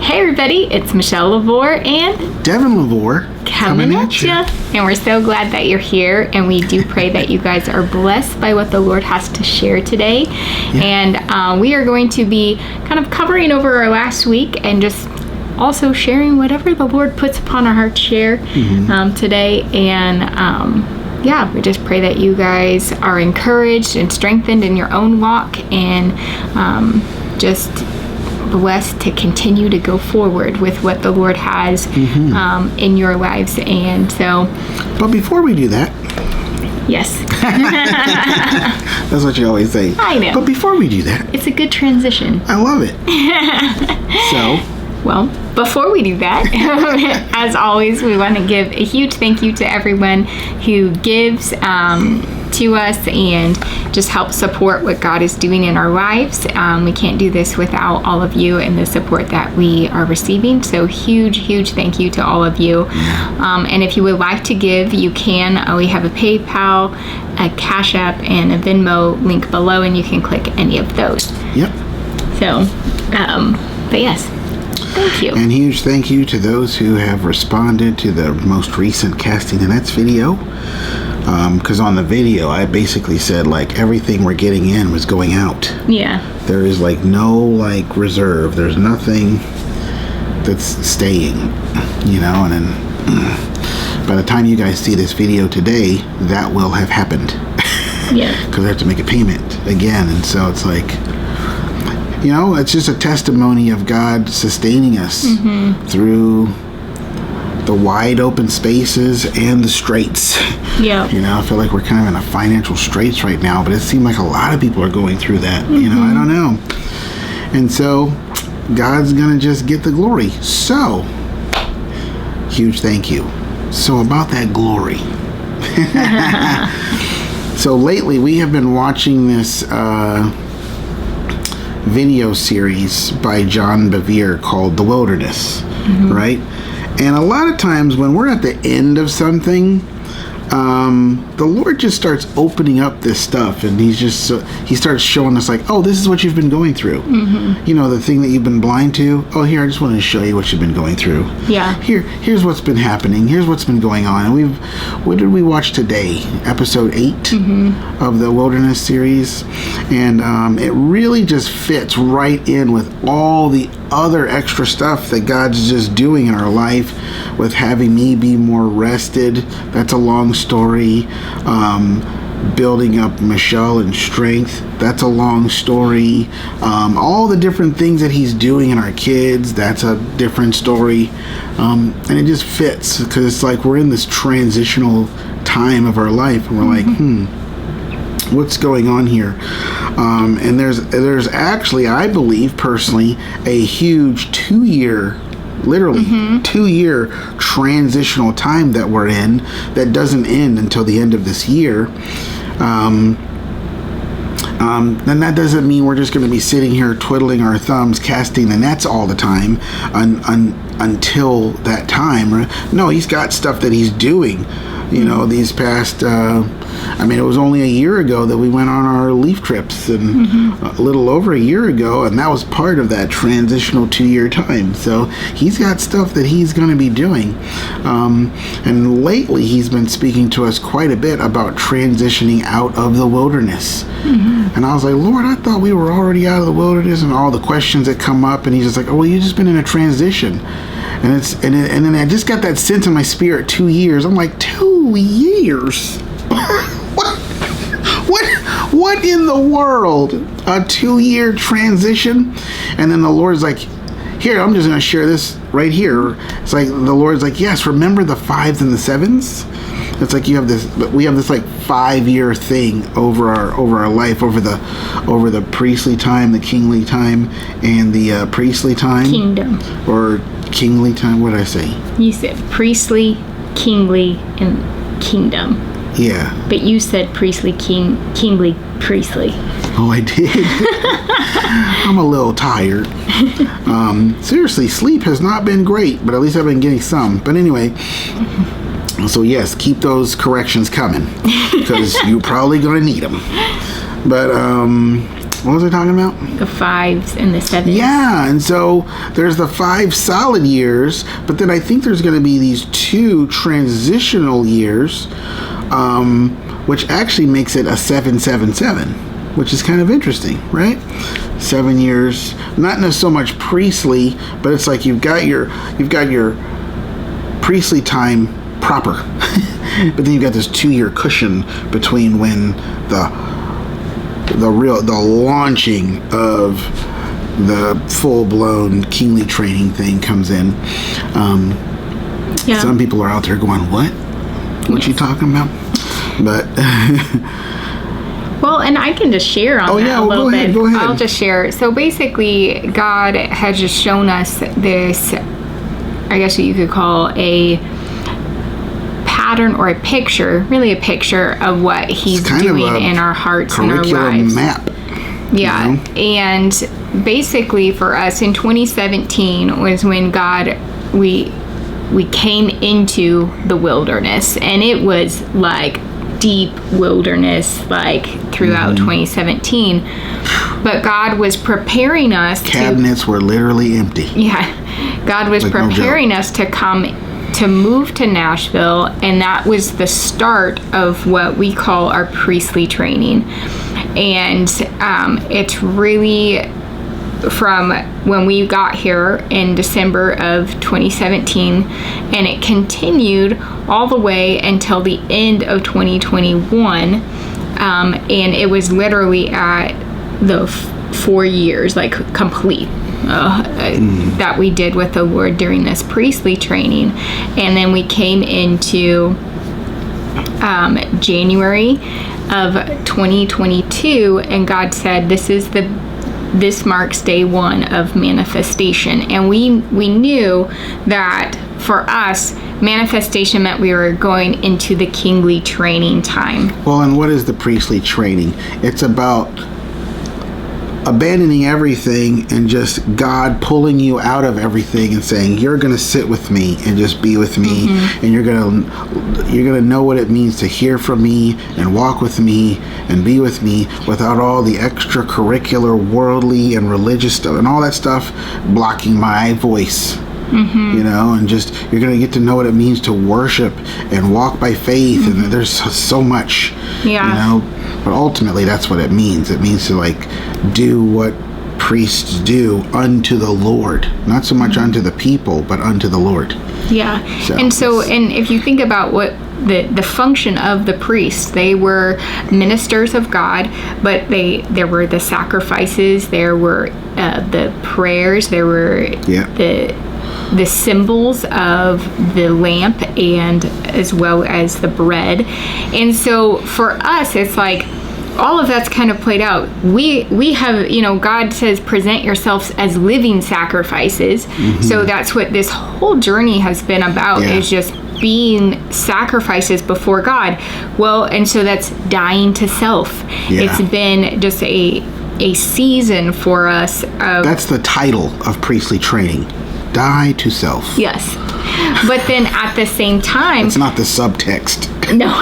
Hey everybody, it's Michelle LaVore and Devin LaVore coming at you. And we're so glad that you're here, and we do pray that you guys are blessed by what the Lord has to share today. Yeah. And we are going to be kind of covering over our last week and just also sharing whatever the Lord puts upon our heart to share today. And yeah, we just pray that you guys are encouraged and strengthened in your own walk, and just blessed to continue to go forward with what the Lord has in your lives. And so, but before we do that, yes, that's what you always say. I know. But before we do that, it's a good transition. I love it. Well, before we do that, as always, we want to give a huge thank you to everyone who gives to us and just help support what God is doing in our lives. We can't do this without all of you and the support that we are receiving. So huge thank you to all of you. And if you would like to give, you can. We have a PayPal, a Cash App, and a Venmo link below, and you can click any of those. Yep. So, but yes. Thank you. And huge thank you to those who have responded to the most recent Casting the Nets video. Because on the video, I basically said, like, everything we're getting in was going out. Yeah. There is, like, no, like, reserve. There's nothing that's staying, you know? And then by the time you guys see this video today, that will have happened. Yeah. Because I have to make a payment again. And so it's like, you know, it's just a testimony of God sustaining us through the wide open spaces and the straits. Yeah. You know, I feel like we're kind of in a financial straits right now, but it seems like a lot of people are going through that. You know, I don't know. And so God's going to just get the glory. So, huge thank you. So about that glory. So lately we have been watching this video series by John Bevere called The Wilderness, right? And a lot of times when we're at the end of something, the Lord just starts opening up this stuff, and he starts showing us, like, oh, this is what you've been going through. You know, the thing that you've been blind to. Oh, here, I just wanted to show you what you've been going through. Yeah. Here's what's been happening. Here's what's been going on. And what did we watch today? Episode 8 of the Wilderness series, and it really just fits right in with all the other extra stuff that God's just doing in our life, with having me be more rested. That's a long story. Building up Michelle in strength. That's a long story. All the different things that he's doing in our kids. That's a different story. And it just fits, because it's like we're in this transitional time of our life, and we're like, what's going on here? And there's actually, I believe personally, a huge 2-year, literally 2-year transitional time that we're in that doesn't end until the end of this year. Then that doesn't mean we're just going to be sitting here twiddling our thumbs, casting the nets all the time until that time. No, he's got stuff that he's doing. You know, these past, it was only a year ago that we went on our leaf trips, and a little over a year ago, and that was part of that transitional 2-year time. So he's got stuff that he's going to be doing. And lately he's been speaking to us quite a bit about transitioning out of the wilderness. And I was like, Lord, I thought we were already out of the wilderness, and all the questions that come up, and he's just like, oh, well, you've just been in a transition. And then I just got that sense in my spirit, 2 years. I'm like, 2 years? What in the world? A 2-year transition? And then the Lord's like, here, I'm just going to share this right here. It's like, the Lord's like, yes, remember the 5s and the 7s? It's like we have this like 5-year thing over our life, over the priestly time, the kingly time, and the priestly time. Kingdom. Or kingly time. What did I say? You said priestly, kingly, and kingdom. Yeah. But you said priestly, kingly, priestly. Oh, I did. I'm a little tired. Seriously, sleep has not been great, but at least I've been getting some. But anyway, so yes, keep those corrections coming, because you're probably going to need them. But What was I talking about? The 5s and the 7s. Yeah, and so there's the 5 solid years, but then I think there's going to be these 2 transitional years, which actually makes it a 7-7-7, which is kind of interesting, right? 7 years, not so much priestly, but it's like you've got your priestly time proper, but then you've got this 2-year cushion between when the launching of the full-blown kingly training thing comes in. Some people are out there going, what you talking about? But well, and I can just share on that a little bit. Go ahead. I'll just share. So basically, God has just shown us this, I guess what you could call a pattern or a picture, really a picture of what He's doing in our hearts and our lives. Map. Yeah, and basically for us in 2017 was when we came into the wilderness, and it was like deep wilderness like throughout 2017. But God was preparing us. Cabinets were literally empty. Yeah, God was preparing us to move to Nashville, and that was the start of what we call our priestly training. And it's really from when we got here in December of 2017, and it continued all the way until the end of 2021, and it was literally at the 4 years, like complete, that we did with the Lord during this priestly training. And then we came into January of 2022, and God said, this marks day 1 of manifestation. And we knew that for us, manifestation meant we were going into the kingly training time. Well, and what is the priestly training? It's about abandoning everything and just God pulling you out of everything and saying, you're going to sit with me and just be with me, and you're going to know what it means to hear from me and walk with me and be with me without all the extracurricular worldly and religious stuff and all that stuff blocking my voice. And just you're going to get to know what it means to worship and walk by faith, and there's so much, but ultimately that's what it means. It means to like do what priests do unto the Lord, not so much unto the people, but unto the Lord. And if you think about what the function of the priests, they were ministers of God, but there were the sacrifices, there were the prayers, there were the symbols of the lamp, and as well as the bread. And so for us, it's like all of that's kind of played out. We have, God says, present yourselves as living sacrifices. So that's what this whole journey has been about, is just being sacrifices before God. Well, and so that's dying to self. It's been just a season for us of... That's the title of priestly training. Die to self. Yes. But then at the same time... It's not the subtext. No.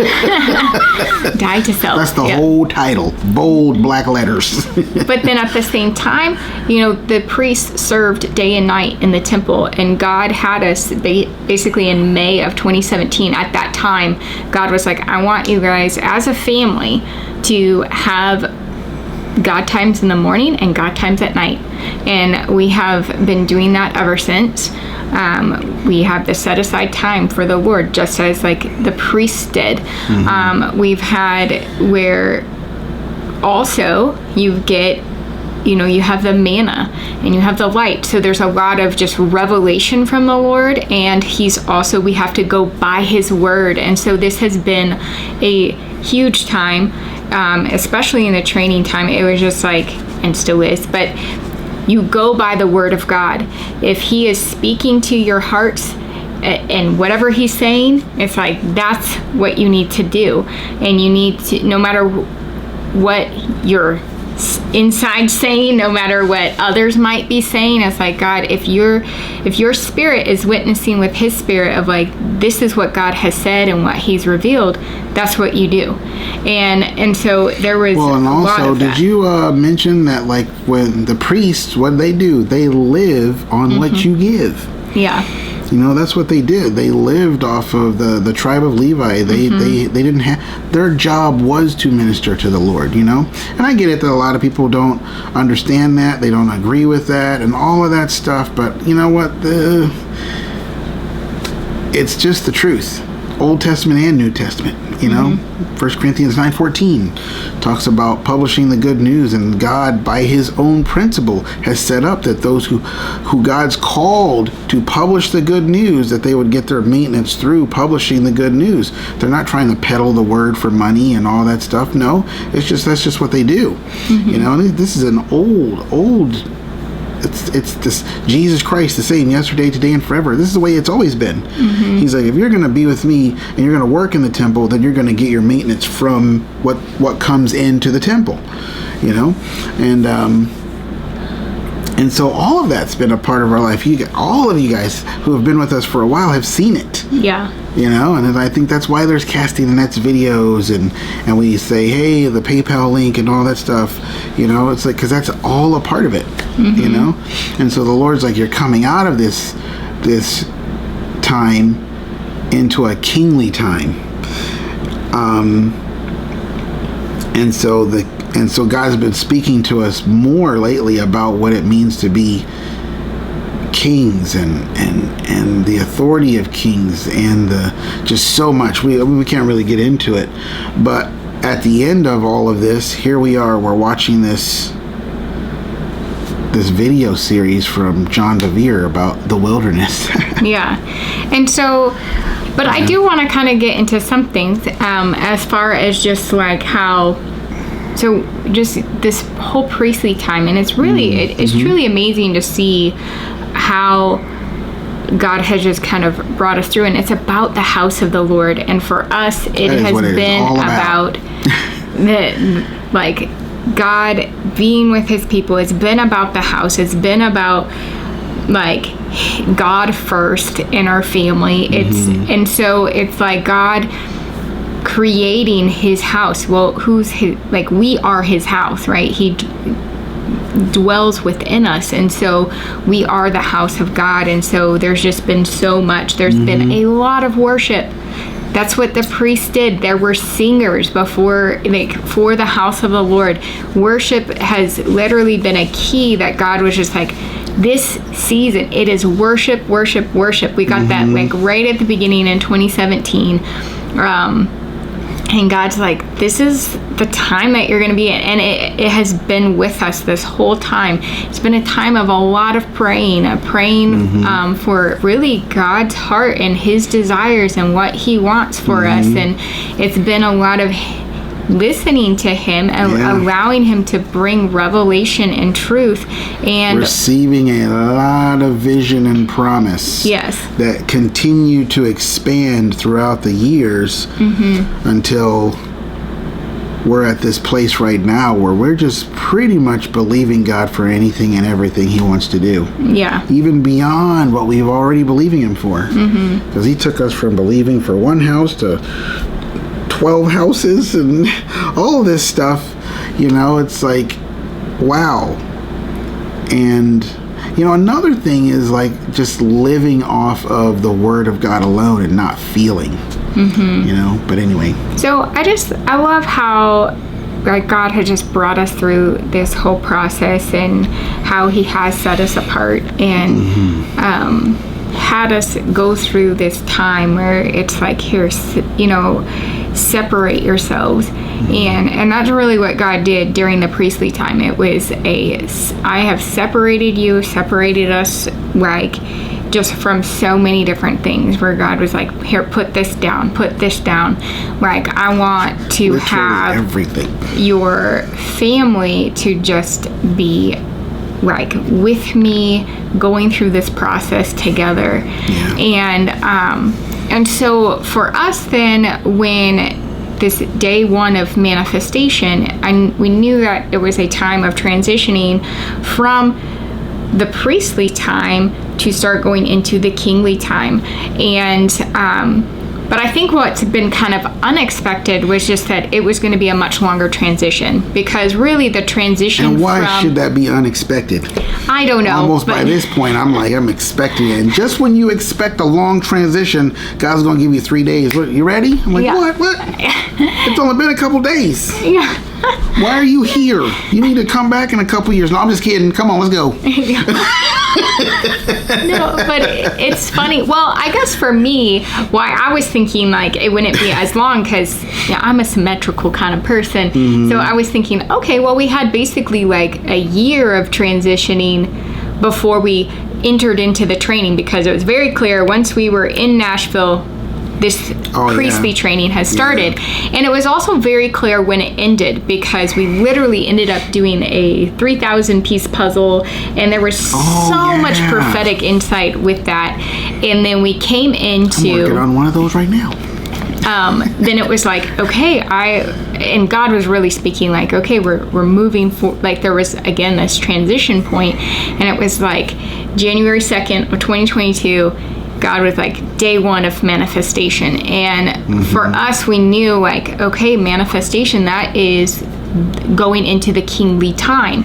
Die to self. That's the whole title. Bold black letters. But then at the same time, the priests served day and night in the temple, and God had us basically in May of 2017. At that time, God was like, I want you guys as a family to have God times in the morning and God times at night. And we have been doing that ever since. We have the set aside time for the Lord, just as like the priests did. We've had where also you get, you have the manna and you have the light. So there's a lot of just revelation from the Lord, and we have to go by His word. And so this has been a huge time. Especially in the training time, it was just like, and still is, but you go by the word of God. If He is speaking to your hearts and whatever He's saying, it's like, that's what you need to do. And you need to, no matter what your inside saying, no matter what others might be saying. It's like, God, if your spirit is witnessing with his spirit of like, this is what God has said and what he's revealed, that's what you do. And so there was and a lot also, of that. did you mention that, like, when the priests, what do? They live on what you give. Yeah. That's what they did. They lived off of the tribe of Levi. They didn't have, their job was to minister to the Lord, And I get it that a lot of people don't understand that. They don't agree with that and all of that stuff. But you know what? It's just the truth. Old Testament and New Testament, 1 Corinthians 9:14 talks about publishing the good news, and God, by his own principle, has set up that those who God's called to publish the good news, that they would get their maintenance through publishing the good news. They're not trying to peddle the word for money and all that stuff. No, that's just what they do. This is an old. It's this Jesus Christ, the same yesterday, today, and forever. This is the way it's always been. He's like, if you're going to be with me and you're going to work in the temple, then you're going to get your maintenance from what comes into the temple, and so all of that's been a part of our life. All of you guys who have been with us for a while have seen it. Yeah. And I think that's why there's Casting the Nets videos, and we say, hey, the PayPal link and all that stuff. It's like, because that's all a part of it. And so the Lord's like, you're coming out of this time into a kingly time. And so God's been speaking to us more lately about what it means to be kings and the authority of kings and just so much. We can't really get into it, but at the end of all of this, here we are. We're watching this video series from John LaVore about the wilderness. Yeah, and so. But I do want to kind of get into some things as far as just like how. So just this whole priestly time, and it's really it's truly amazing to see how God has just kind of brought us through, and it's about the house of the Lord. And for us, it has been about like God being with his people. It's been about the house. It's been about like God first in our family. And so it's like God creating his house. Well, who's his, like, we are his house, right? He dwells within us, and so we are the house of God. And so there's just been so much. There's been a lot of worship. That's what the priests did. There were singers before, like, for the house of the Lord. Worship has literally been a key that God was just like, this season, it is worship, worship, worship. We got that like right at the beginning in 2017. And God's like, this is the time that you're going to be in. And it has been with us this whole time. It's been a time of a lot of praying for really God's heart and his desires and what he wants for us. And it's been a lot of listening to him and allowing him to bring revelation and truth, and receiving a lot of vision and promise that continue to expand throughout the years until we're at this place right now where we're just pretty much believing God for anything and everything he wants to do. Even beyond what we've already believing him for. Because he took us from believing for one house to 12 houses and all this stuff. It's like, wow. And another thing is like just living off of the word of God alone and not feeling. But anyway, so I love how like God has just brought us through this whole process, and how he has set us apart and had us go through this time where it's like, here, separate yourselves. And that's really what God did during the priestly time. It was I have separated us, like, just from so many different things, where God was like, here, put this down. Like, I want to literally have everything. Your family to just be like with me, going through this process together. And so for us then, when this day one of manifestation, and we knew that it was a time of transitioning from the priestly time to start going into the kingly time. And but I think what's been kind of unexpected was just that it was going to be a much longer transition, because really the transition. And why should that be unexpected? I don't know. Almost by this point, I'm expecting it. And just when you expect a long transition, God's going to give you 3 days. What, you ready? I'm like, what? It's only been a couple days. Yeah. Why are you here? You need to come back in a couple years. No, I'm just kidding. Come on, let's go. No, but it's funny. Well, I guess for me, why I was thinking like it wouldn't be as long, because I'm a symmetrical kind of person. Mm-hmm. So I was thinking, okay, well, we had basically like a year of transitioning before we entered into the training, because it was very clear once we were in Nashville, this priestly training has started. And it was also very clear when it ended, because we literally ended up doing a 3,000 piece puzzle, and there was so much prophetic insight with that. And then we came into... I'm working on one of those right now. Then it was like, okay, and God was really speaking like, okay, we're moving for, like there was again this transition point, and it was like January 2nd of 2022, God was like day one of manifestation. And for us, we knew like, okay, manifestation, that is going into the kingly time.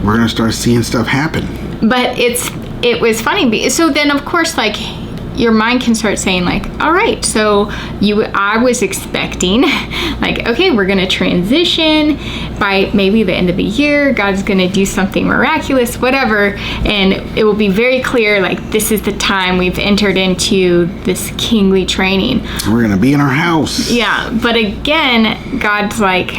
We're going to start seeing stuff happen. But it was funny. So then of course, like, your mind can start saying like, all right, so I was expecting like, okay, we're going to transition by maybe the end of the year. God's going to do something miraculous, whatever. And it will be very clear, like, this is the time we've entered into this kingly training. We're going to be in our house. Yeah. But again, God's like,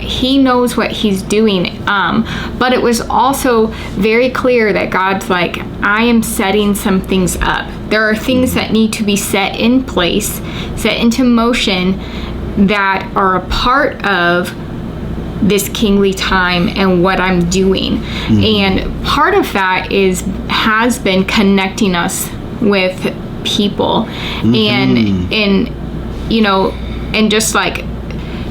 he knows what he's doing. But it was also very clear that God's like, I am setting some things up. There are things that need to be set in place, set into motion, that are a part of this kingly time and what I'm doing. And part of that has been connecting us with people, and you know, and just like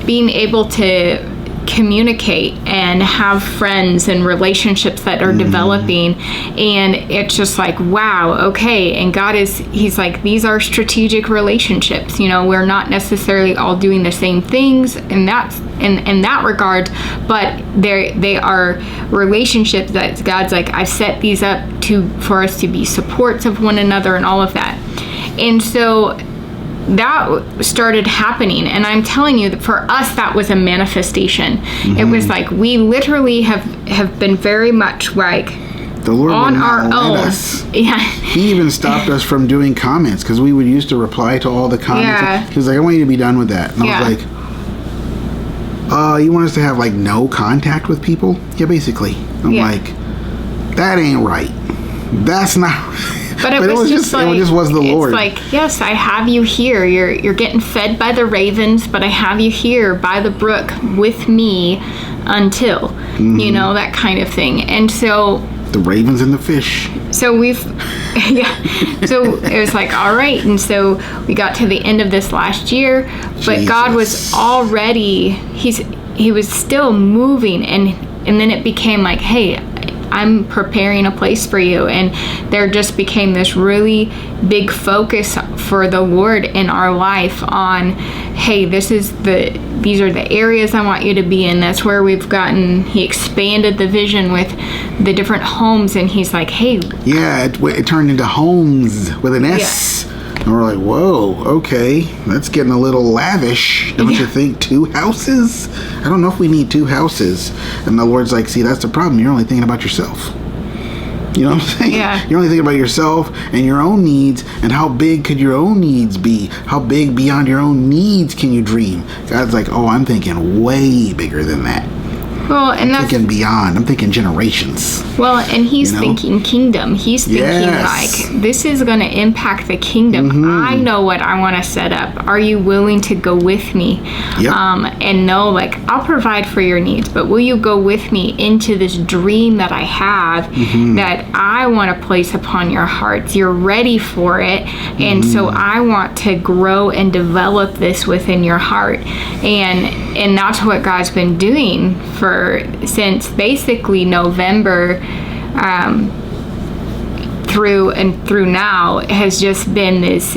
being able to communicate and have friends and relationships that are developing. And it's just like, wow, okay. And he's like, these are strategic relationships. You know, we're not necessarily all doing the same things in that regard, but they are relationships that God's like, I've set these up for us to be supports of one another and all of that. And so that started happening, and I'm telling you that for us that was a manifestation. It was like we literally have been very much like the Lord on our own. Us. Yeah, he even stopped us from doing comments, because we would used to reply to all the comments. Yeah. He was like, I want you to be done with that. And I was like, you want us to have like no contact with people? Yeah, basically. I'm like, that ain't right. That's not. But it was just like, it just was the Lord. It's like, yes, I have you here. You're getting fed by the ravens, but I have you here by the brook with me until, you know, that kind of thing. And so the ravens and the fish. So so it was like, all right. And so we got to the end of this last year, but Jesus. God was already, he was still moving, and then it became like, hey, I'm preparing a place for you. And there just became this really big focus for the Lord in our life on, hey, these are the areas I want you to be in. That's where he expanded the vision with the different homes, and he's like, hey. Yeah, it turned into homes with an S. Yeah. And we're like, whoa, okay, that's getting a little lavish. Don't you think? 2 houses? I don't know if we need 2 houses. And the Lord's like, see, that's the problem. You're only thinking about yourself. You know what I'm saying? Yeah. You're only thinking about yourself and your own needs, and how big could your own needs be? How big beyond your own needs can you dream? God's like, oh, I'm thinking way bigger than that. Well, and I'm thinking beyond. I'm thinking generations. Well, and he's thinking kingdom. He's thinking like, this is going to impact the kingdom. I know what I want to set up. Are you willing to go with me? Yep. And know, like, I'll provide for your needs, but will you go with me into this dream that I have that I want to place upon your hearts? You're ready for it. And so I want to grow and develop this within your heart. And that's what God's been doing since basically November through now, has just been this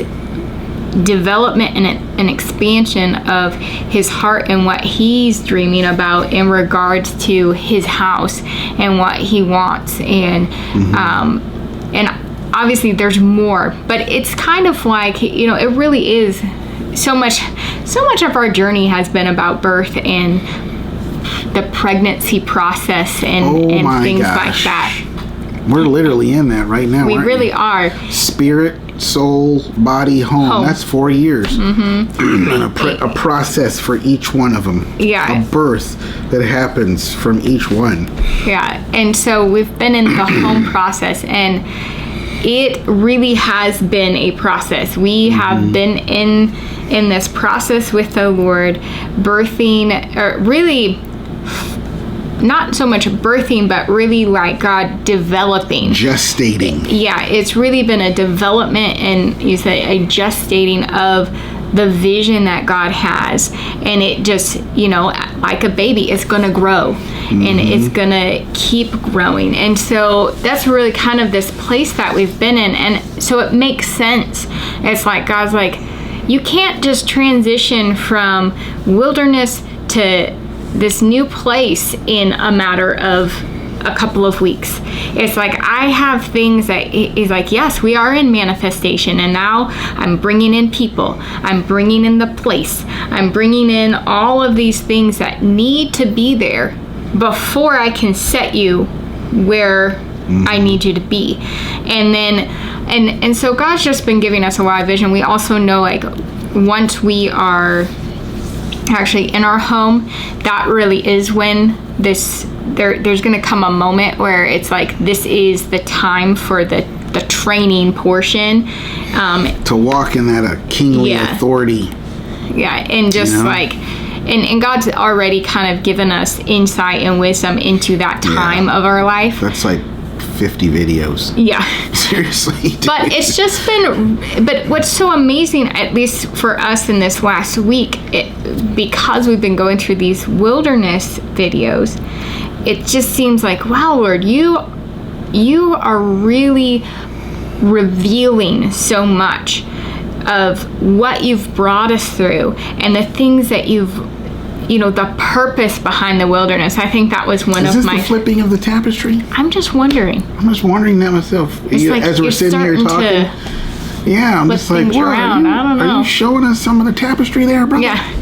development and an expansion of his heart and what he's dreaming about in regards to his house and what he wants. And obviously there's more, but it's kind of like, it really is so much of our journey has been about birth and the pregnancy process and things like that. We're literally in that right now. We really are. Spirit, soul, body, home. That's 4 years. And a process for each one of them. Yeah. A birth that happens from each one. Yeah. And so we've been in the home process, and it really has been a process. We have been in this process with the Lord, birthing, or really not so much birthing, but really like God developing. Gestating. Yeah, it's really been a development, and you say a gestating of the vision that God has. And it just, like a baby, it's going to grow and it's going to keep growing. And so that's really kind of this place that we've been in. And so it makes sense. It's like God's like, you can't just transition from wilderness to this new place in a matter of a couple of weeks. It's like, I have things that is like, yes, we are in manifestation, and now I'm bringing in people, I'm bringing in the place, I'm bringing in all of these things that need to be there before I can set you where I need you to be. And then and so God's just been giving us a wide vision. We also know, like, once we are actually in our home, that really is when there's going to come a moment where it's like, this is the time for the training portion, to walk in that kingly authority. And just like, and God's already kind of given us insight and wisdom into that time of our life. That's like 50 videos. Yeah. Seriously. Dude. But it's just been, but what's so amazing, at least for us in this last week, because we've been going through these wilderness videos, it just seems like, wow, Lord, you are really revealing so much of what you've brought us through and the things that the purpose behind the wilderness. I think that was one of my... Is this the flipping of the tapestry? I'm just wondering. I'm just wondering that myself. As we're sitting here talking. Yeah, I'm just like, wow, I don't know. Are you showing us some of the tapestry there, brother? Yeah.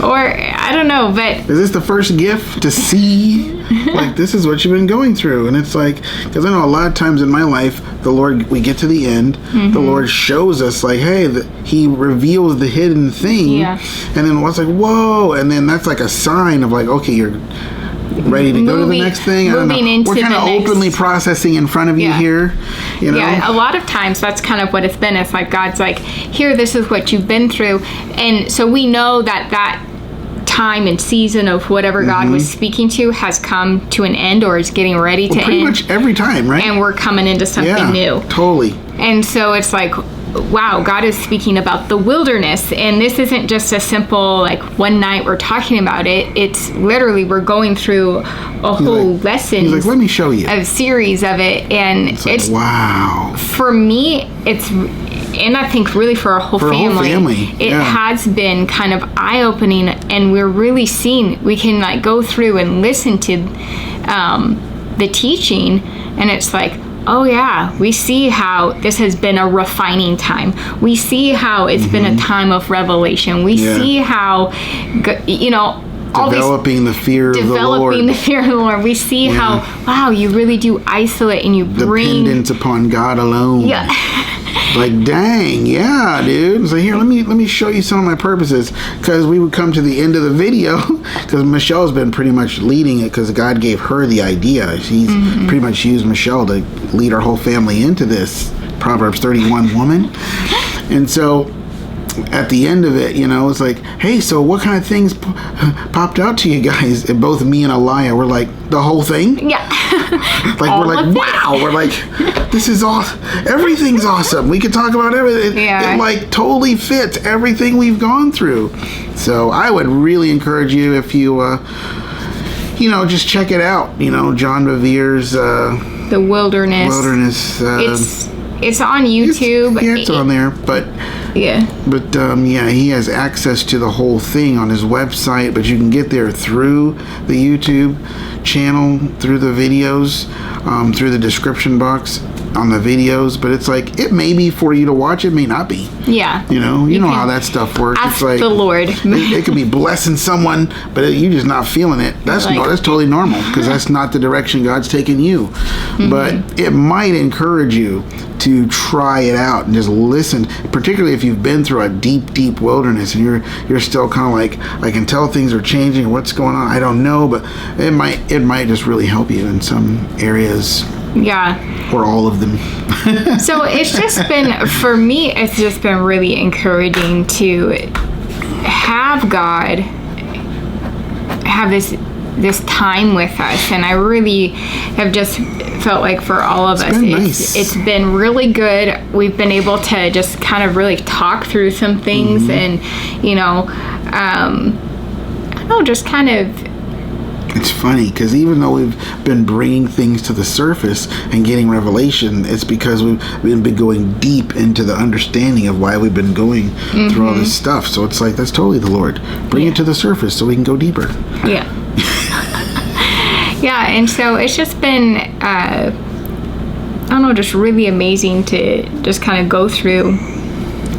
Or, I don't know, but... Is this the first gift to see, like, this is what you've been going through? And it's like, because I know a lot of times in my life, the Lord, we get to the end, the Lord shows us, like, hey, he reveals the hidden thing. Yeah. And then it's like, whoa. And then that's like a sign of like, okay, you're ready to go to the next thing. I don't know. We're kind of openly processing in front of you here. Yeah, a lot of times that's kind of what it's been. It's like God's like, here, this is what you've been through. And so we know that time and season of whatever God was speaking to has come to an end, or is getting ready to end. Pretty much every time, right? And we're coming into something new. Totally. And so it's like, wow, God is speaking about the wilderness, and this isn't just a simple, like, one night we're talking about it. It's literally, we're going through a whole lesson. He's like, let me show you. A series of it, and it's wow. For me, and I think really for our whole family, it has been kind of eye-opening, and we're really seeing, we can like go through and listen to the teaching, and it's like, oh yeah, we see how this has been a refining time. We see how it's been a time of revelation. We see how, developing the fear of the Lord. Developing the fear of the Lord. We see how, wow, you really do isolate and you bring... Dependence upon God alone. Yeah. Like, dang, yeah, dude. So here, let me show you some of my purposes, because we would come to the end of the video, because Michelle's been pretty much leading it, because God gave her the idea. She's pretty much used Michelle to lead our whole family into this Proverbs 31 woman. And so at the end of it, it's like, hey, so what kind of things popped out to you guys? And both me and Aliyah were like, the whole thing? Yeah. Like, we're like, wow. We're like, this is awesome. Everything's awesome. We could talk about everything. Yeah. It like totally fits everything we've gone through. So I would really encourage you, if you, just check it out. John Bevere's The Wilderness. It's on YouTube. It's on there, but yeah. But he has access to the whole thing on his website, but you can get there through the YouTube channel, through the videos, through the description box on the videos. But it's like, it may be for you to watch, it may not be. Yeah. You know how that stuff works. Ask it's like the Lord. it could be blessing someone, but you're just not feeling it. That's totally normal, because that's not the direction God's taking you. But it might encourage you to try it out and just listen, particularly if you've been through a deep wilderness and you're still kind of like, I can tell things are changing, what's going on, I don't know, but it might just really help you in some areas. Yeah. Or all of them. So it's just been, for me, it's just been really encouraging to have God have this time with us, and I really have just felt like for all of us, it's been really good. We've been able to just kind of really talk through some things, and I don't know, just kind of. It's funny, because even though we've been bringing things to the surface and getting revelation, it's because we've been going deep into the understanding of why we've been going through all this stuff. So it's like, that's totally the Lord. Bring it to the surface so we can go deeper. Yeah. Yeah, and so it's just been, I don't know, just really amazing to just kind of go through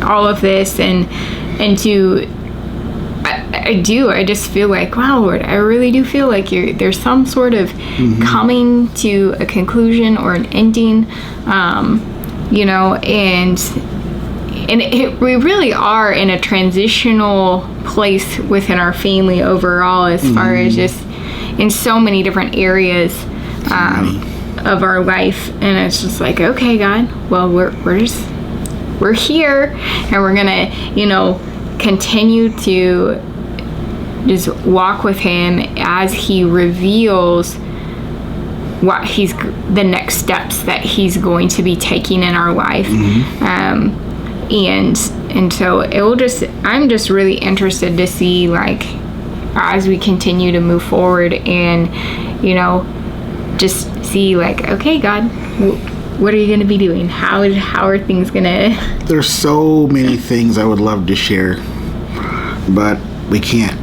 all of this and to, I just feel like, wow, Lord, I really do feel like there's some sort of coming to a conclusion or an ending, and we really are in a transitional place within our family overall, as far as just in so many different areas of our life. And it's just like, okay, God, well, we're here, and we're gonna continue to just walk with him as he reveals what the next steps that he's going to be taking in our life. And so I'm just really interested to see, like, as we continue to move forward, and just see, like, okay, God, what are you going to be doing? How are things going to... There's so many things I would love to share, but we can't.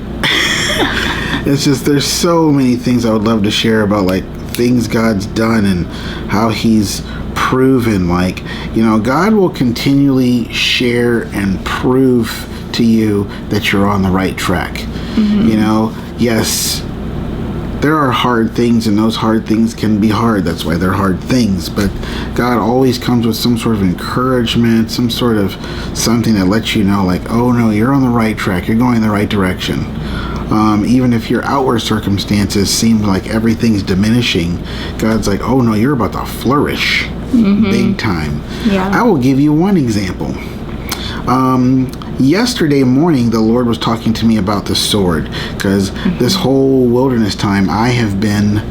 It's just, there's so many things I would love to share about, like, things God's done and how he's proven. Like, God will continually share and prove to you that you're on the right track. Yes, there are hard things, and those hard things can be hard. That's why they're hard things. But God always comes with some sort of encouragement, some sort of something that lets you know, like, oh no, you're on the right track. You're going in the right direction. Even if your outward circumstances seem like everything's diminishing, God's like, oh no, you're about to flourish big time. Yeah. I will give you one example. Yesterday morning, the Lord was talking to me about the sword, because this whole wilderness time, I have been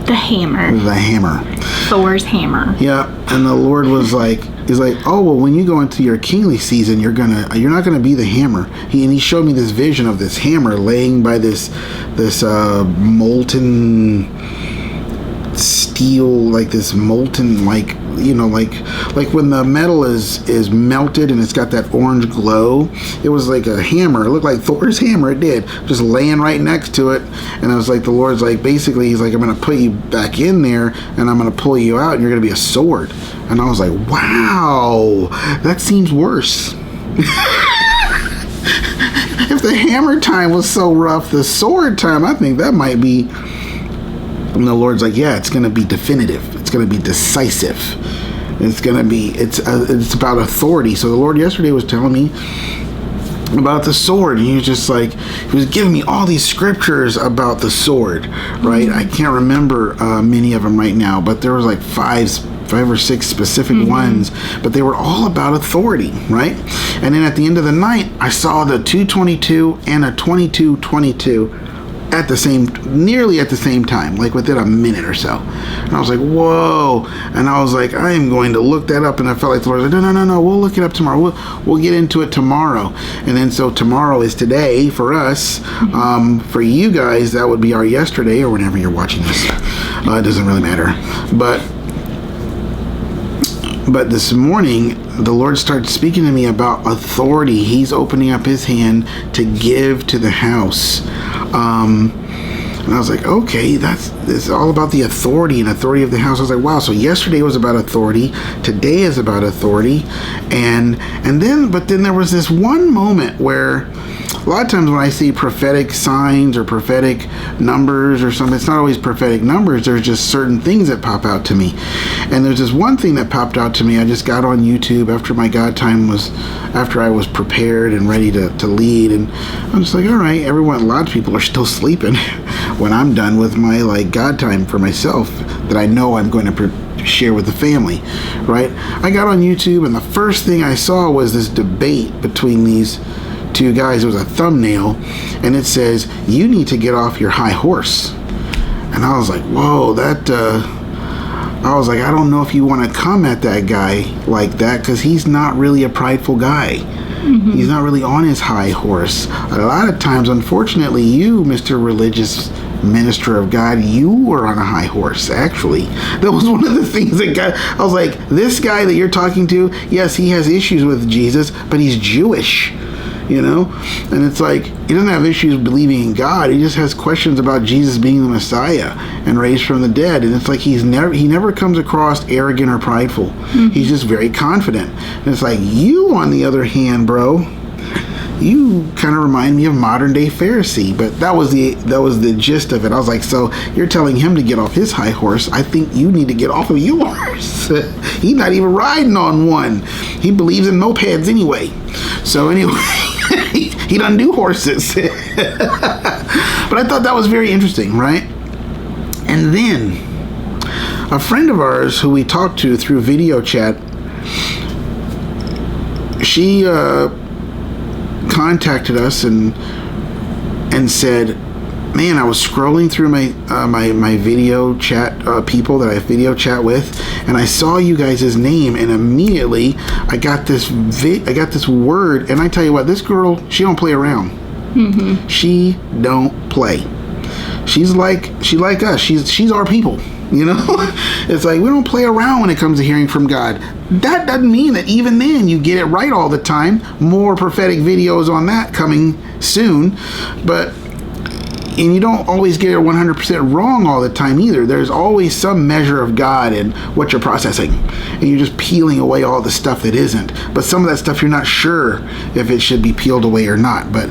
the hammer. Thor's hammer. Yeah, and the Lord was like, he's like, oh, well, when you go into your kingly season, you're not gonna be the hammer. He showed me this vision of this hammer laying by this molten steel, like this molten, like when the metal is melted and it's got that orange glow. It was like a hammer. It looked like Thor's hammer. It did, just laying right next to it. And I was like, the Lord's like, basically, he's like, I'm gonna put you back in there, and I'm gonna pull you out, and you're gonna be a sword. And I was like, wow, that seems worse. If the hammer time was so rough, the sword time, I think that might be. And the Lord's like, yeah, it's going to be definitive. It's going to be decisive. It's about authority. So the Lord yesterday was telling me about the sword, and he was giving me all these scriptures about the sword, right? I can't remember many of them right now, but there was like five or six specific ones, but they were all about authority, right? And then at the end of the night, I saw the 222 and a 2222 nearly at the same time, like within a minute or so. And I was like, whoa. And I was like, I am going to look that up. And I felt like the Lord was like, no, we'll look it up tomorrow. We'll get into it tomorrow. And then so tomorrow is today for us. For you guys, that would be our yesterday, or whenever you're watching this. It doesn't really matter. But this morning, the Lord started speaking to me about authority. He's opening up his hand to give to the house. And I was like, okay, it's all about the authority and authority of the house. I was like, wow, so yesterday was about authority. Today is about authority. But then there was this one moment where a lot of times when I see prophetic signs or prophetic numbers or something, it's not always prophetic numbers. There's just certain things that pop out to me. And there's this one thing that popped out to me. I just got on YouTube after I was prepared and ready to lead. And I'm just like, all right, a lot of people are still sleeping when I'm done with my God time for myself that I know I'm going to share with the family, right? I got on YouTube, and the first thing I saw was this debate between these two guys. It was a thumbnail, and it says, you need to get off your high horse. And I was like, whoa, I was like, I don't know if you want to come at that guy like that, because he's not really a prideful guy. He's not really on his high horse. A lot of times, unfortunately, you, Mr. Religious Minister of God, you were on a high horse, actually. That was one of the things I was like, this guy that you're talking to, yes, he has issues with Jesus, but he's Jewish. And it's like, he doesn't have issues believing in God. He just has questions about Jesus being the Messiah and raised from the dead. And it's like he never comes across arrogant or prideful. He's just very confident. And it's like, you, on the other hand, bro, you kind of remind me of modern day Pharisee. But that was the gist of it. I was like, so you're telling him to get off his high horse. I think you need to get off of yours. He's not even riding on one. He believes in mopeds anyway. So anyway, he doesn't do horses. But I thought that was very interesting, right? And then a friend of ours who we talked to through video chat, she contacted us and said, man, I was scrolling through my video chat people that I video chat with, and I saw you guys' name, and immediately I got this word. And I tell you what, this girl, she don't play around. She don't play. She like us. She's our people. It's like, we don't play around when it comes to hearing from God. That doesn't mean that even then you get it right all the time. More prophetic videos on that coming soon, and you don't always get it 100% wrong all the time either. There's always some measure of God in what you're processing, and you're just peeling away all the stuff that isn't. But some of that stuff you're not sure if it should be peeled away or not. But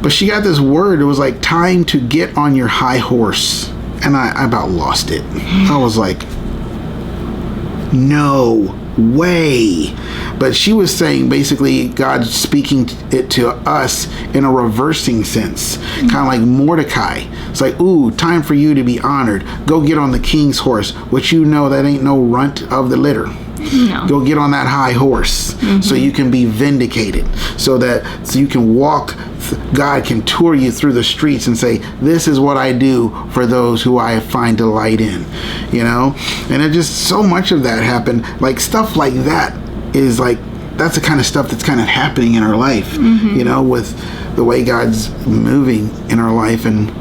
she got this word. It was like, time to get on your high horse. And I about lost it. I was like, no way. But she was saying basically God speaking it to us in a reversing sense, kind of like Mordecai. It's like, ooh, time for you to be honored. Go get on the king's horse, which that ain't no runt of the litter. No. Go get on that high horse so you can be vindicated, so you can walk. God can tour you through the streets and say, this is what I do for those who I find delight in, and it just, so much of that happened. Like, stuff like that is like, that's the kind of stuff that's kind of happening in our life, with the way God's moving in our life. And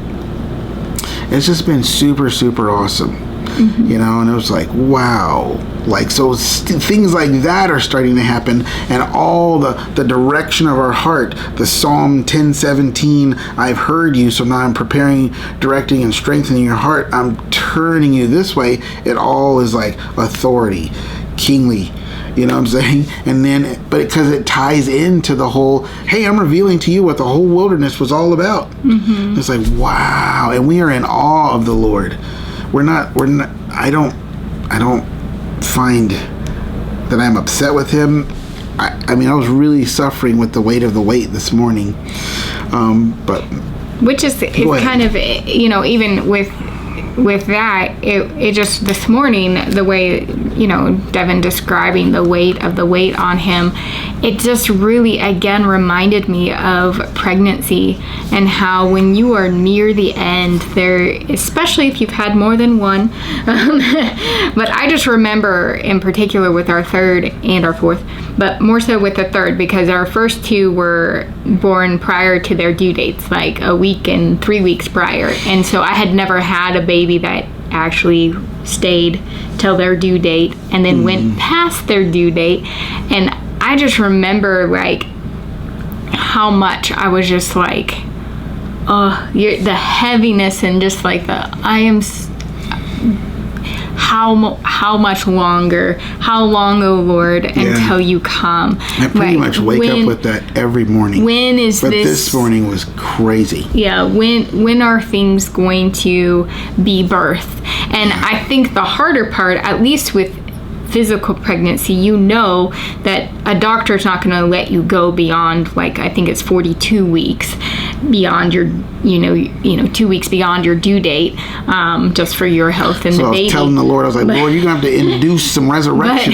it's just been super, super awesome. And it was like, wow. Like, so things like that are starting to happen, and all the direction of our heart, the Psalm 10:17, I've heard you, so now I'm preparing, directing, and strengthening your heart. I'm turning you this way. It all is like authority, kingly, you know what I'm saying? And then, but because it ties into the whole, hey, I'm revealing to you what the whole wilderness was all about. It's like, wow. And we are in awe of the Lord. I don't find that I'm upset with him. I mean, I was really suffering with the weight of the weight this morning. But which is kind of, you know, even with that, it just this morning, the way, you know, Devin describing the weight on him, it just really again reminded me of pregnancy and how when you are near the end there, especially if you've had more than one, but I just remember in particular with our third and our fourth, but more so with the third, because our first two were born prior to their due dates, like a week and 3 weeks prior. And so I had never had a baby that actually stayed till their due date and then went past their due date. And I just remember like how much I was just like, the heaviness and just like how much longer, how long, oh Lord, until you come. I pretty much wake up with that every morning. When is but this? This morning was crazy. Yeah, when are things going to be birthed? And I think the harder part, at least with physical pregnancy, you know that a doctor's not going to let you go beyond, like, I think it's 42 weeks beyond your, you know, 2 weeks beyond your due date, just for your health and so the baby. I was telling the Lord, I was like, Lord, you're going to have to induce some resurrection.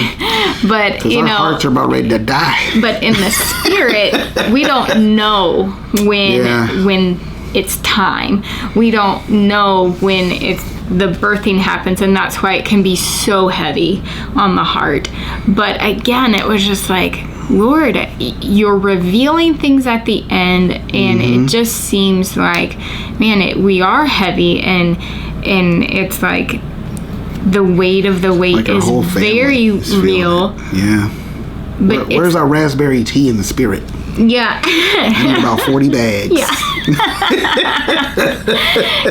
But you our know, hearts are about ready to die. But in the spirit, we don't know when it's time. We don't know when the birthing happens, and that's why it can be so heavy on the heart. But again, it was just like, Lord, you're revealing things at the end, and it just seems like, man, we are heavy, and it's like the weight of the weight like is very real. Yeah. But where's our raspberry tea in the spirit? Yeah. I need about 40 bags. Yeah.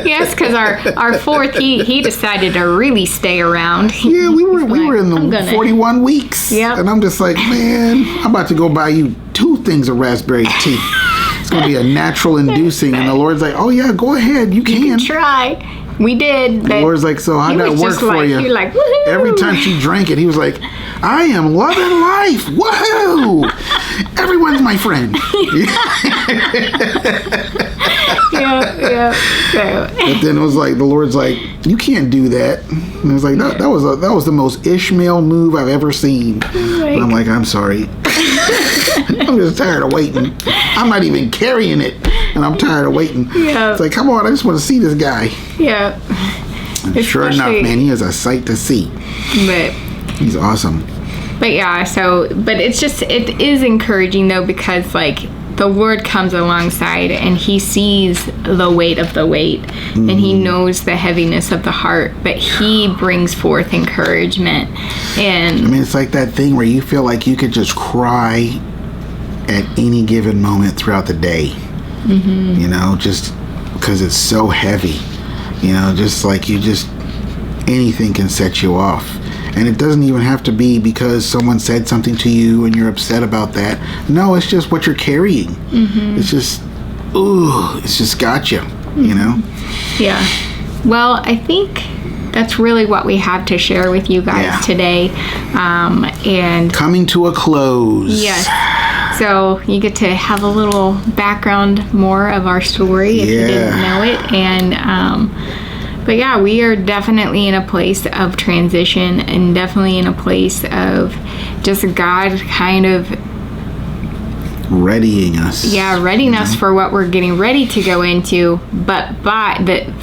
Yes, because our fourth, he decided to really stay around. Yeah, we were in the 41 weeks. Yeah. And I'm just like, man, I'm about to go buy you 2 things of raspberry tea. It's going to be a natural inducing. And the Lord's like, oh, yeah, go ahead. You can. Try. We did. The Lord's like, so how'd that work for you? You're like, woohoo! Every time she drank it, he was like, I am loving life. Woohoo! Everyone's my friend. Yeah. But then it was like, the Lord's like, you can't do that. And I was like, that was the most Ishmael move I've ever seen. And I'm like, I'm sorry. I'm just tired of waiting. I'm not even carrying it, and I'm tired of waiting. Yeah. It's like, come on, I just want to see this guy. Yeah. And sure enough, man, he is a sight to see. But he's awesome. But yeah, but it is encouraging though, because like the Lord comes alongside and he sees the weight of the weight, and he knows the heaviness of the heart, but he brings forth encouragement. And I mean, it's like that thing where you feel like you could just cry at any given moment throughout the day, you know, just because it's so heavy, you know, just like anything can set you off. And it doesn't even have to be because someone said something to you and you're upset about that. No, it's just what you're carrying. It's just, it's just got you, you know? Yeah. Well, I think that's really what we have to share with you guys today. And coming to a close. Yes. So you get to have a little background more of our story if you didn't know it. And but yeah, we are definitely in a place of transition, and definitely in a place of just God kind of readying us. Yeah, readying us for what we're getting ready to go into, but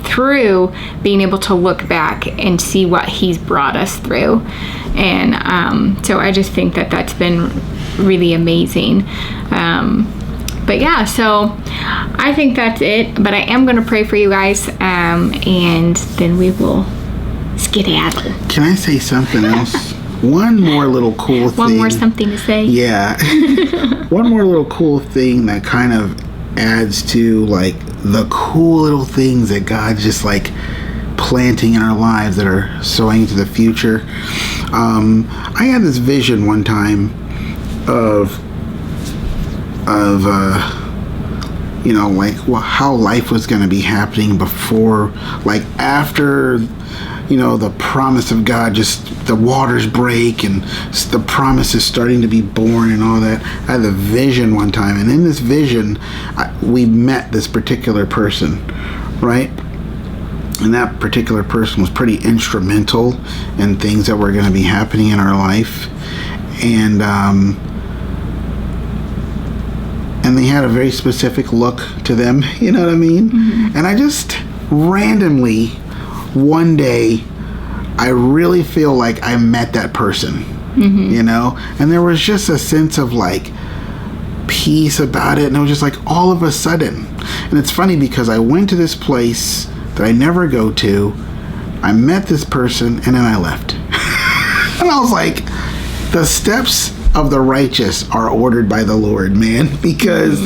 through being able to look back and see what he's brought us through. And so I just think that that's been really amazing. But yeah, so I think that's it. But I am going to pray for you guys, and then we will skedaddle. Can I say something else? One more little cool thing. One more something to say? Yeah. One more little cool thing that kind of adds to, like, the cool little things that God's just, like, planting in our lives that are sowing into the future. I had this vision one time of you know, like how life was going to be happening before, like after the promise of God, just the waters break and the promise is starting to be born and all that. I had a vision one time, and in this vision, we met this particular person, right? And that particular person was pretty instrumental in things that were going to be happening in our life. And they had a very specific look to them, you know what I mean? Mm-hmm. And I just randomly, one day, I really feel like I met that person, mm-hmm. And there was just a sense of like peace about it, and it was just like all of a sudden. And it's funny because I went to this place that I never go to, I met this person, and then I left. And I was like, the steps of the righteous are ordered by the Lord, man, because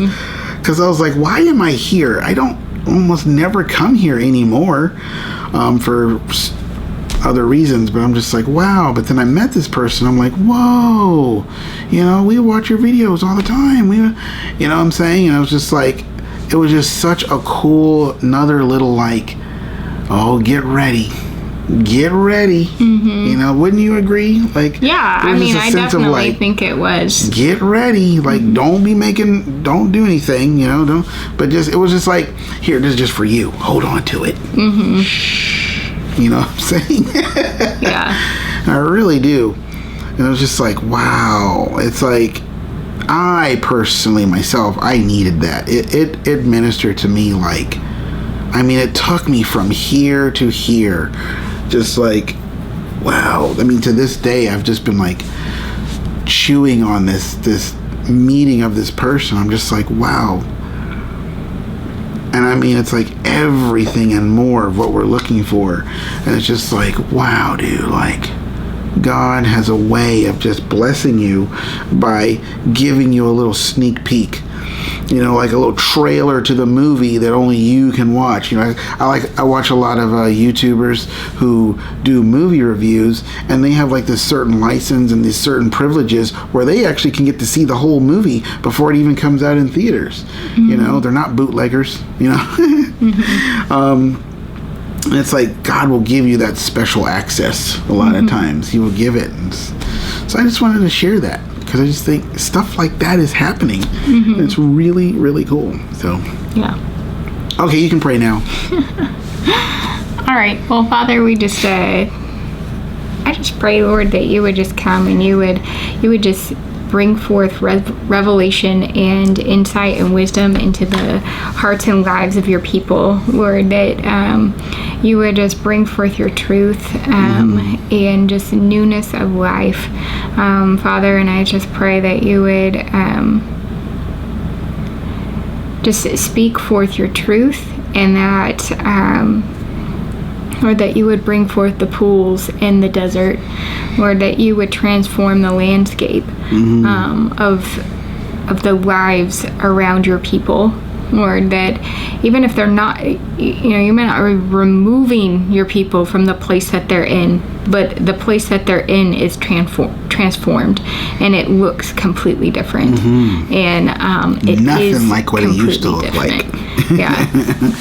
I was like, why am I here? I don't almost never come here anymore for other reasons, but I'm just like, wow. But then I met this person, I'm like, whoa, we watch your videos all the time, what I'm saying? And I was just like, it was just such a cool, another little like, oh, get ready, mm-hmm. Wouldn't you agree? Like, yeah, I mean, I definitely think it was. Get ready, like, mm-hmm. don't do anything, but it was just like, here, this is just for you, hold on to it. Mm-hmm. Shh, you know what I'm saying? Yeah. I really do. And it was just like, wow, it's like, I personally, myself, I needed that. It ministered to me like, I mean, it took me from here to here. Just like, wow. I mean, to this day, I've just been like chewing on this meeting of this person. I'm just like, wow. And I mean, it's like everything and more of what we're looking for. And it's just like, wow, dude, like, God has a way of just blessing you by giving you a little sneak peek, like a little trailer to the movie that only you can watch. I watch a lot of YouTubers who do movie reviews, and they have like this certain license and these certain privileges where they actually can get to see the whole movie before it even comes out in theaters. Mm-hmm. They're not bootleggers. Mm-hmm. It's like God will give you that special access a lot mm-hmm. of times. He will give it. And so I just wanted to share that because I just think stuff like that is happening. Mm-hmm. And it's really, really cool. So, yeah. Okay, you can pray now. All right. Well, Father, we just I just pray, Lord, that you would just come and you would just bring forth revelation and insight and wisdom into the hearts and lives of your people, Lord, that you would just bring forth your truth mm-hmm. and just newness of life, Father. And I just pray that you would just speak forth your truth, and that Lord, that you would bring forth the pools in the desert, Lord, that you would transform the landscape mm-hmm. Of the lives around your people, Lord, that even if they're not, you may not be removing your people from the place that they're in, but the place that they're in is transformed, and it looks completely different. Mm-hmm. And it nothing is like what it used to look like. Yeah,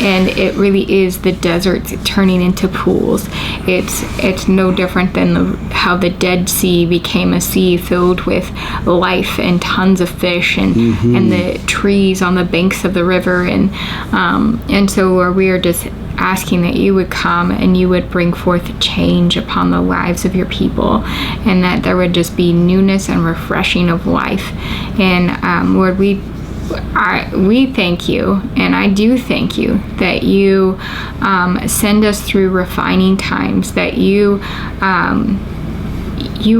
and it really is the desert turning into pools. It's no different than how the Dead Sea became a sea filled with life and tons of fish and mm-hmm. and the trees on the banks of the river, and so Lord, we are just asking that you would come and you would bring forth change upon the lives of your people, and that there would just be newness and refreshing of life. And Lord, we thank you, and I do thank you that you send us through refining times, that you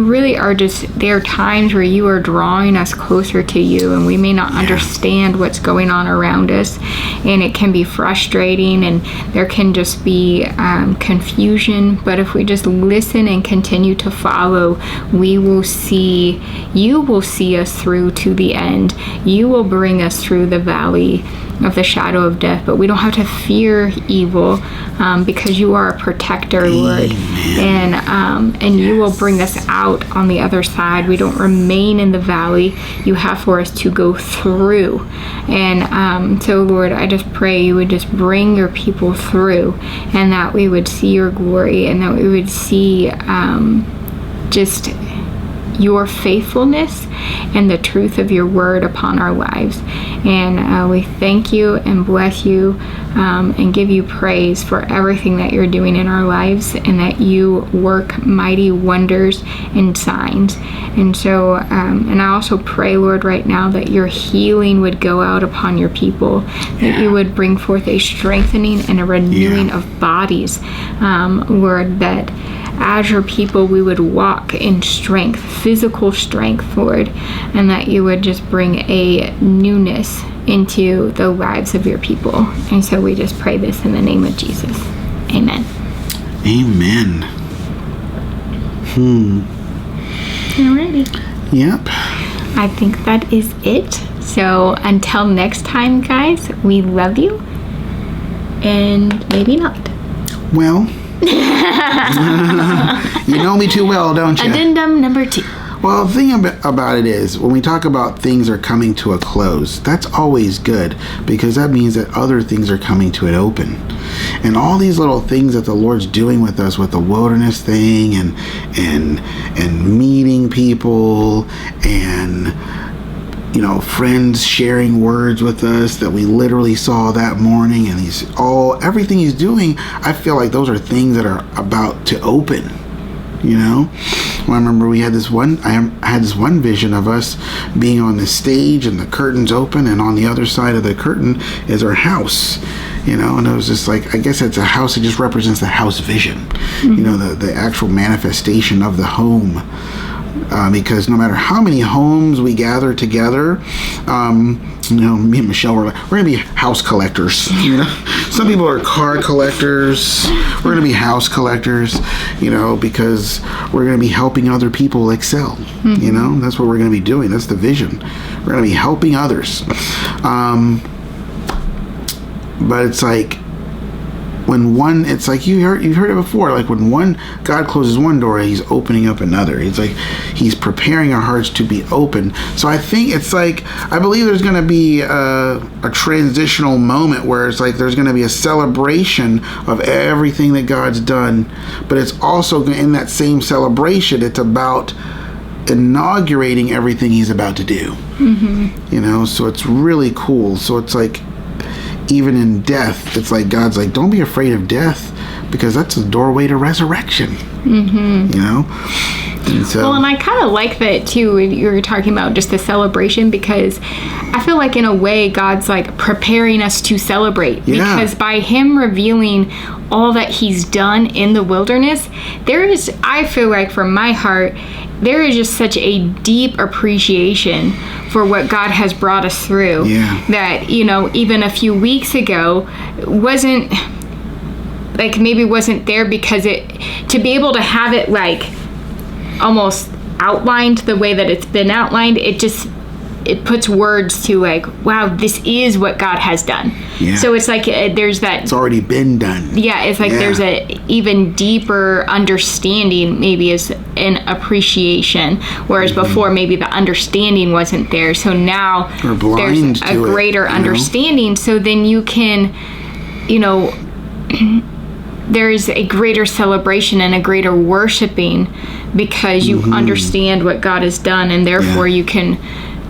really are there are times where you are drawing us closer to you, and we may not understand what's going on around us, and it can be frustrating, and there can just be confusion. But if we just listen and continue to follow, you will see us through to the end. You will bring us through the valley of the shadow of death, but we don't have to fear evil because you are a protector, Lord. And you will bring us out on the other side. We don't remain in the valley. You have for us to go through. And so, Lord, I just pray you would just bring your people through, and that we would see your glory, and that we would see just your faithfulness and the truth of your word upon our lives. And we thank you and bless you and give you praise for everything that you're doing in our lives, and that you work mighty wonders and signs. And so, and I also pray, Lord, right now that your healing would go out upon your people, that you would bring forth a strengthening and a renewing of bodies, Lord, that as your people, we would walk in strength, physical strength, Lord, and that you would just bring a newness into the lives of your people. And so we just pray this in the name of Jesus. Amen. Amen. Alrighty. Yep. I think that is it. So until next time, guys, we love you. And maybe not. Well, you know me too well, don't you? Addendum number 2. Well, the thing about it is, when we talk about things are coming to a close, that's always good, because that means that other things are coming to an open. And all these little things that the Lord's doing with us, with the wilderness thing, and meeting people, and friends sharing words with us that we literally saw that morning, and everything he's doing, I feel like those are things that are about to open. Well, I remember I had this one vision of us being on the stage, and the curtains open, and on the other side of the curtain is our house. And it was just like, I guess it's a house. It just represents the house vision, the actual manifestation of the home. Because no matter how many homes we gather together, me and Michelle we're going to be house collectors. Some people are car collectors. We're going to be house collectors, because we're going to be helping other people excel. That's what we're going to be doing. That's the vision. We're going to be helping others. But it's like, it's like you've heard it before, like when God closes one door, he's opening up another. It's like he's preparing our hearts to be open. So I think it's like, I believe there's going to be a transitional moment where it's like there's going to be a celebration of everything that God's done, but it's also in that same celebration, it's about inaugurating everything he's about to do. So it's really cool. So it's like, even in death, it's like God's like, don't be afraid of death, because that's the doorway to resurrection. And so, and I kind of like that too. You were talking about just the celebration, because I feel like in a way God's like preparing us to celebrate, because by him revealing all that he's done in the wilderness, I feel like from my heart, there is just such a deep appreciation for what God has brought us through, that, even a few weeks ago wasn't there, because to be able to have it like almost outlined the way that it's been outlined, it puts words to like, wow, this is what God has done. So it's like there's that, it's already been done. It's like there's a even deeper understanding, maybe, is an appreciation, whereas before maybe the understanding wasn't there. So now there's a greater understanding. So then you can, there's a greater celebration and a greater worshiping, because you understand what God has done, and therefore you can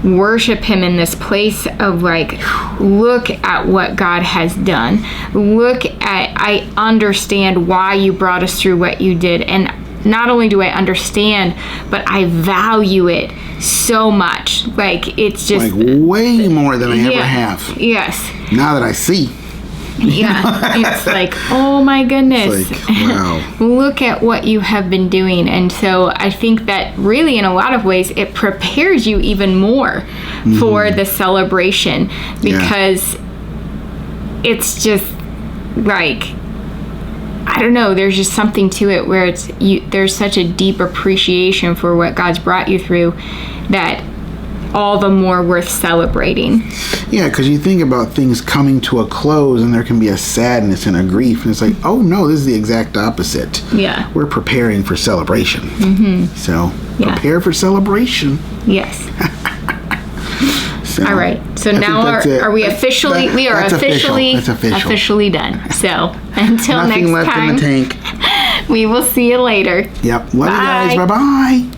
worship him in this place of like, look at what God has done. I understand why you brought us through what you did. And not only do I understand, but I value it so much. Like, it's just like way more than I ever have. Yes. Now that I see. It's like, oh my goodness. It's like, wow. Look at what you have been doing. And so I think that really in a lot of ways it prepares you even more for the celebration, because it's just like, I don't know, there's just something to it where there's such a deep appreciation for what God's brought you through, that all the more worth celebrating. Yeah, because you think about things coming to a close and there can be a sadness and a grief. And it's like, oh no, this is the exact opposite. Yeah. We're preparing for celebration. So prepare for celebration. Yes. So, all right. So now are we officially? We are officially done. So until Nothing next left time, in the tank. we will see you later. Yep. Love you guys. Bye bye.